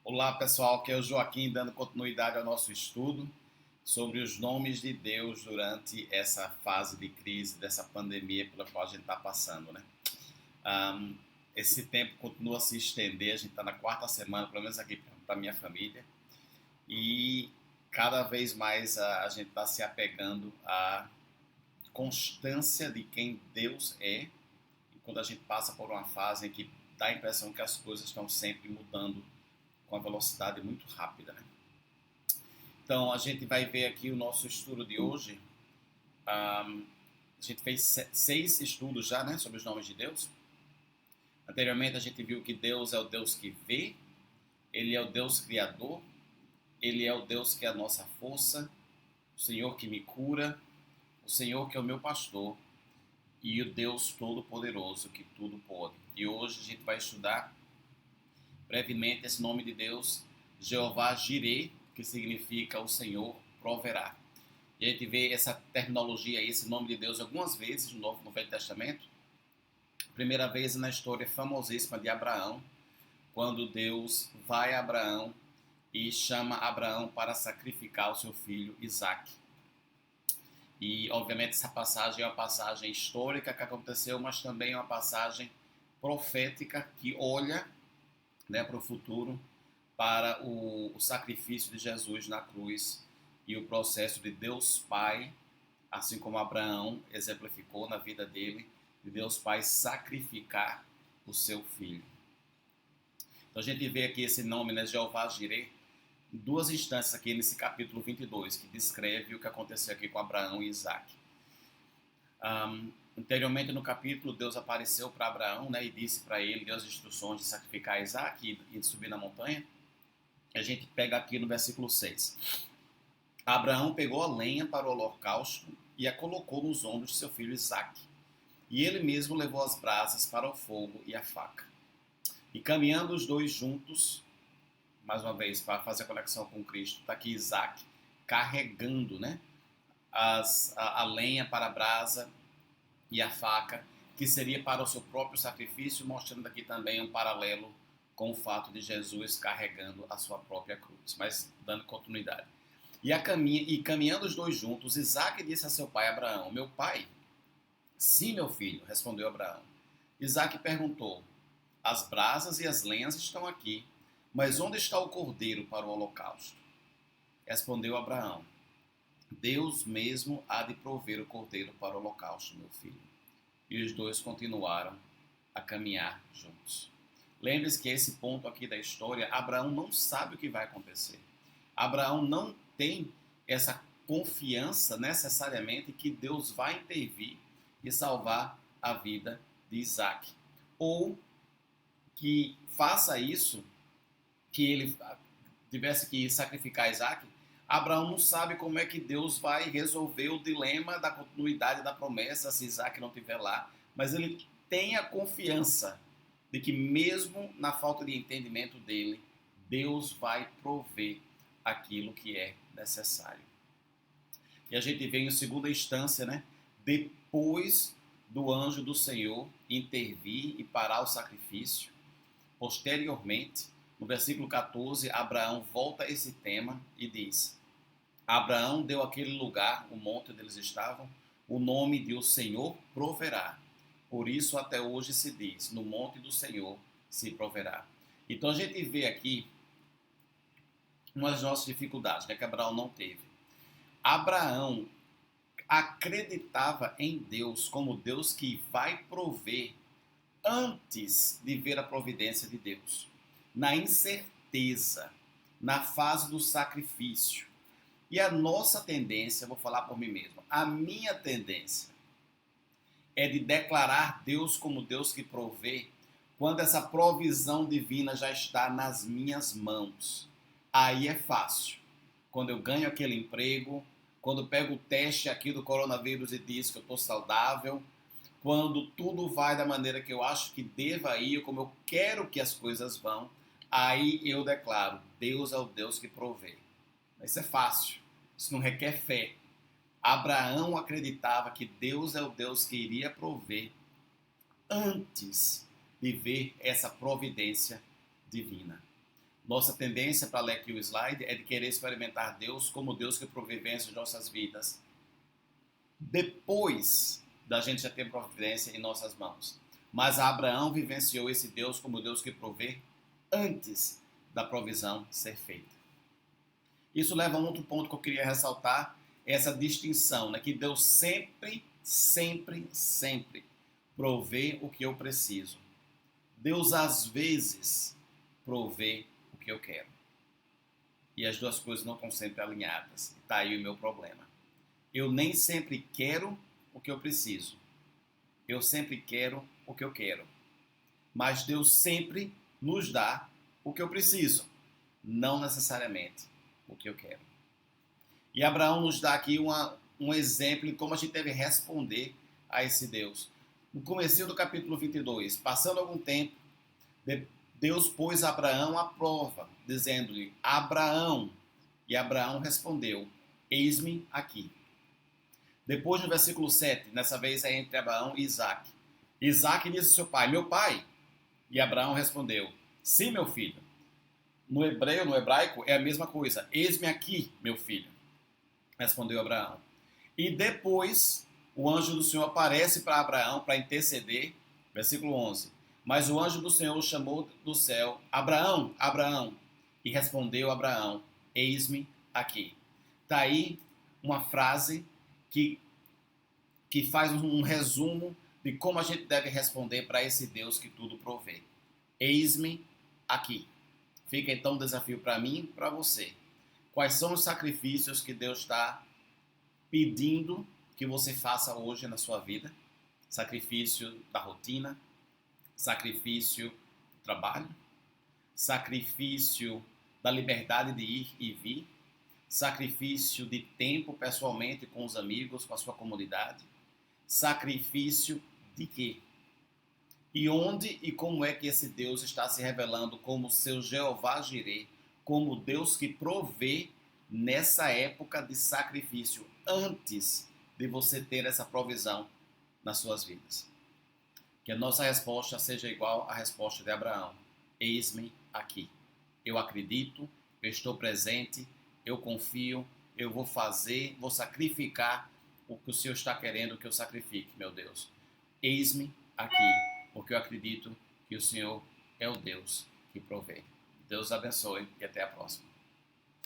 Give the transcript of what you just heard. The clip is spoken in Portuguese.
Olá pessoal, aqui é o Joaquim dando continuidade ao nosso estudo sobre os nomes de Deus durante essa fase de crise, dessa pandemia pela qual a gente está passando, né? Um, Esse tempo continua a se estender, a gente está na quarta semana, pelo menos aqui para minha família, e cada vez mais a gente está se apegando à constância de quem Deus é, e quando a gente passa por uma fase em que dá a impressão que as coisas estão sempre mudando com a velocidade muito rápida, né? Então, a gente vai ver aqui o nosso estudo de hoje. A gente fez 6 estudos já, né, sobre os nomes de Deus. Anteriormente, a gente viu que Deus é o Deus que vê, Ele é o Deus criador, Ele é o Deus que é a nossa força, o Senhor que me cura, o Senhor que é o meu pastor e o Deus Todo-Poderoso que tudo pode. E hoje a gente vai estudar brevemente esse nome de Deus, Jeová Jireh, que significa o Senhor proverá. E a gente vê essa terminologia, esse nome de Deus algumas vezes no Velho Testamento. Primeira vez na história famosíssima de Abraão, quando Deus vai a Abraão e chama Abraão para sacrificar o seu filho Isaque. E, obviamente, essa passagem é uma passagem histórica que aconteceu, mas também é uma passagem profética que olha, né, para o futuro, para o sacrifício de Jesus na cruz e o processo de Deus Pai, assim como Abraão exemplificou na vida dele, de Deus Pai sacrificar o seu filho. Então a gente vê aqui esse nome, né, Jeová Jireh, em duas instâncias aqui nesse capítulo 22, que descreve o que aconteceu aqui com Abraão e Isaque. Anteriormente no capítulo, Deus apareceu para Abraão, né, e disse para ele, deu as instruções de sacrificar Isaque e de subir na montanha. A gente pega aqui no versículo 6. Abraão pegou a lenha para o holocausto e a colocou nos ombros de seu filho Isaque. E ele mesmo levou as brasas para o fogo e a faca. E caminhando os dois juntos, mais uma vez, para fazer a conexão com Cristo, está aqui Isaque carregando, né, a lenha para a brasa e a faca, que seria para o seu próprio sacrifício, mostrando aqui também um paralelo com o fato de Jesus carregando a sua própria cruz. Mas dando continuidade. E caminhando os dois juntos, Isaque disse a seu pai Abraão: Meu pai? Sim, meu filho, respondeu Abraão. Isaque perguntou: As brasas e as lenhas estão aqui, mas onde está o cordeiro para o holocausto? Respondeu Abraão: Deus mesmo há de prover o cordeiro para o holocausto, meu filho. E os dois continuaram a caminhar juntos. Lembre-se que esse ponto aqui da história, Abraão não sabe o que vai acontecer. Abraão não tem essa confiança necessariamente que Deus vai intervir e salvar a vida de Isaque. Ou que faça isso, que ele tivesse que sacrificar Isaque, Abraão não sabe como é que Deus vai resolver o dilema da continuidade da promessa se Isaque não estiver lá, mas ele tem a confiança de que mesmo na falta de entendimento dele, Deus vai prover aquilo que é necessário. E a gente vê em segunda instância, né, depois do anjo do Senhor intervir e parar o sacrifício, posteriormente, no versículo 14, Abraão volta a esse tema e diz: Abraão deu àquele lugar, o monte onde eles estavam, o nome de o Senhor proverá. Por isso até hoje se diz, no monte do Senhor se proverá. Então a gente vê aqui uma das nossas dificuldades, né, que Abraão não teve. Abraão acreditava em Deus como Deus que vai prover antes de ver a providência de Deus. Na incerteza, na fase do sacrifício. E a nossa tendência, vou falar por mim mesmo, a minha tendência é de declarar Deus como Deus que provê quando essa provisão divina já está nas minhas mãos. Aí é fácil. Quando eu ganho aquele emprego, quando eu pego o teste aqui do coronavírus e diz que eu estou saudável, quando tudo vai da maneira que eu acho que deva ir, como eu quero que as coisas vão, aí eu declaro, Deus é o Deus que provê. Isso é fácil, isso não requer fé. Abraão acreditava que Deus é o Deus que iria prover antes de ver essa providência divina. Nossa tendência, para ler aqui o slide, é de querer experimentar Deus como Deus que provê bênçãos em nossas vidas, depois da gente já ter providência em nossas mãos. Mas Abraão vivenciou esse Deus como Deus que provê antes da provisão ser feita. Isso leva a um outro ponto que eu queria ressaltar, essa distinção, né? Que Deus sempre, sempre, sempre provê o que eu preciso. Deus, às vezes, provê o que eu quero. E as duas coisas não estão sempre alinhadas. Está aí o meu problema. Eu nem sempre quero o que eu preciso. Eu sempre quero o que eu quero. Mas Deus sempre nos dá o que eu preciso. Não necessariamente o que eu quero. E Abraão nos dá aqui um exemplo de como a gente deve responder a esse Deus. No começo do capítulo 22, passando algum tempo, Deus pôs Abraão à prova, dizendo-lhe, Abraão. E Abraão respondeu, eis-me aqui. Depois, no versículo 7, nessa vez é entre Abraão e Isaac. Isaac disse ao seu pai, meu pai. E Abraão respondeu, sim, meu filho. No hebraico, é a mesma coisa. Eis-me aqui, meu filho. Respondeu Abraão. E depois, o anjo do Senhor aparece para Abraão para interceder. Versículo 11. Mas o anjo do Senhor o chamou do céu, Abraão, Abraão. E respondeu Abraão, eis-me aqui. Está aí uma frase que faz um resumo de como a gente deve responder para esse Deus que tudo provê. Eis-me aqui. Fica então um desafio para mim e para você. Quais são os sacrifícios que Deus está pedindo que você faça hoje na sua vida? Sacrifício da rotina, sacrifício do trabalho, sacrifício da liberdade de ir e vir, sacrifício de tempo pessoalmente com os amigos, com a sua comunidade, sacrifício de quê? E onde e como é que esse Deus está se revelando como seu Jeová Jireh, como Deus que provê nessa época de sacrifício, antes de você ter essa provisão nas suas vidas? Que a nossa resposta seja igual à resposta de Abraão. Eis-me aqui. Eu acredito, eu estou presente, eu confio, eu vou fazer, vou sacrificar o que o Senhor está querendo que eu sacrifique, meu Deus. Eis-me aqui, porque eu acredito que o Senhor é o Deus que provê. Deus abençoe e até a próxima.